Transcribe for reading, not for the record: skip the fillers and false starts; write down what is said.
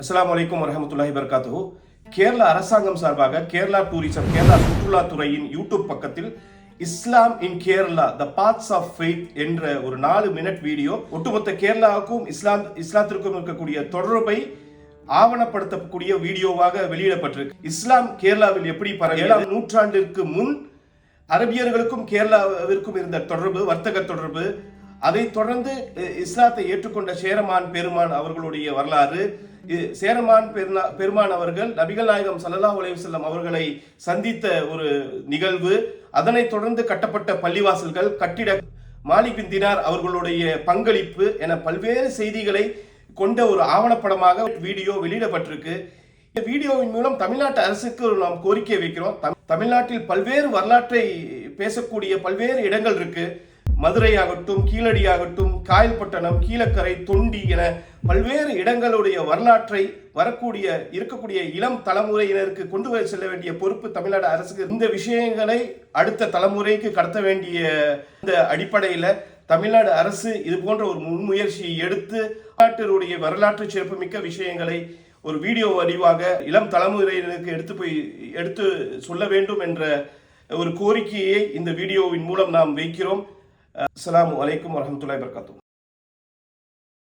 அஸ்ஸலாமு அலைக்கும் வரஹ்மத்துல்லாஹி வபரகாத்துஹு. கேரளா அரசாங்கம் சார்பாக கேரளா டூரிசம், கேரளா சுற்றுலாத்துறையின் யூடியூப் பக்கத்தில் இஸ்லாம் இன் கேரளா த பாத்ஸ் ஆஃப் ஃபெய்த் என்ற ஒரு 4 மினிட் வீடியோ ஒட்டுமொத்த கேரளாவுக்கும் இஸ்லாத்திற்கும் இருக்கக்கூடிய தொடர்பை ஆவணப்படுத்தக்கூடிய வீடியோவாக வெளியிடப்பட்டிருக்கு. இஸ்லாம் கேரளாவில் எப்படி 7ஆம் நூற்றாண்டிற்கு முன் அரபியர்களுக்கும் கேரளாவிற்கும் இருந்த தொடர்பு, வர்த்தக தொடர்பு, அதை தொடர்ந்து இஸ்லாத்தை ஏற்றுக்கொண்ட சேரமான் பெருமான் அவர்களுடைய வரலாறு, சேரமான் பெருமான் அவர்கள் நபிகள் நாயகம் ஸல்லல்லாஹு அலைஹி வஸல்லம் அவர்களை சந்தித்த ஒரு நிகழ்வு, அதனைத் தொடர்ந்து கட்டப்பட்ட பள்ளிவாசல்கள், கட்டிட மாலிக் பின் தினார் அவர்களுடைய பங்களிப்பு என பல்வேறு செய்திகளை கொண்ட ஒரு ஆவணப்படமாக வீடியோ வெளியிடப்பட்டிருக்கு. இந்த வீடியோவின் மூலம் தமிழ்நாட்டு அரசுக்கு நாம் கோரிக்கை வைக்கிறோம். தமிழ்நாட்டில் பல்வேறு வரலாற்றை பேசக்கூடிய பல்வேறு இடங்கள் இருக்கு. மதுரை ஆகட்டும், கீழடி ஆகட்டும், காயல்பட்டணம், கீழக்கரை, தொண்டி என பல்வேறு இடங்களுடைய வரலாற்றை இருக்கக்கூடிய இளம் தலைமுறையினருக்கு கொண்டு போய் செல்ல வேண்டிய பொறுப்பு தமிழ்நாடு அரசுக்கு. இந்த விஷயங்களை அடுத்த தலைமுறைக்கு கடத்த வேண்டிய இந்த அடிப்படையில் தமிழ்நாடு அரசு இது போன்ற ஒரு முன்முயற்சியை எடுத்து நாட்டினுடைய வரலாற்று சிறப்புமிக்க விஷயங்களை ஒரு வீடியோ வடிவாக இளம் தலைமுறையினருக்கு எடுத்து சொல்ல வேண்டும் என்ற ஒரு கோரிக்கையை இந்த வீடியோவின் மூலம் நாம் வைக்கிறோம். அஸ்ஸலாமு அலைக்கும் வரஹ்மத்துல்லாஹி வபரகாத்துஹு.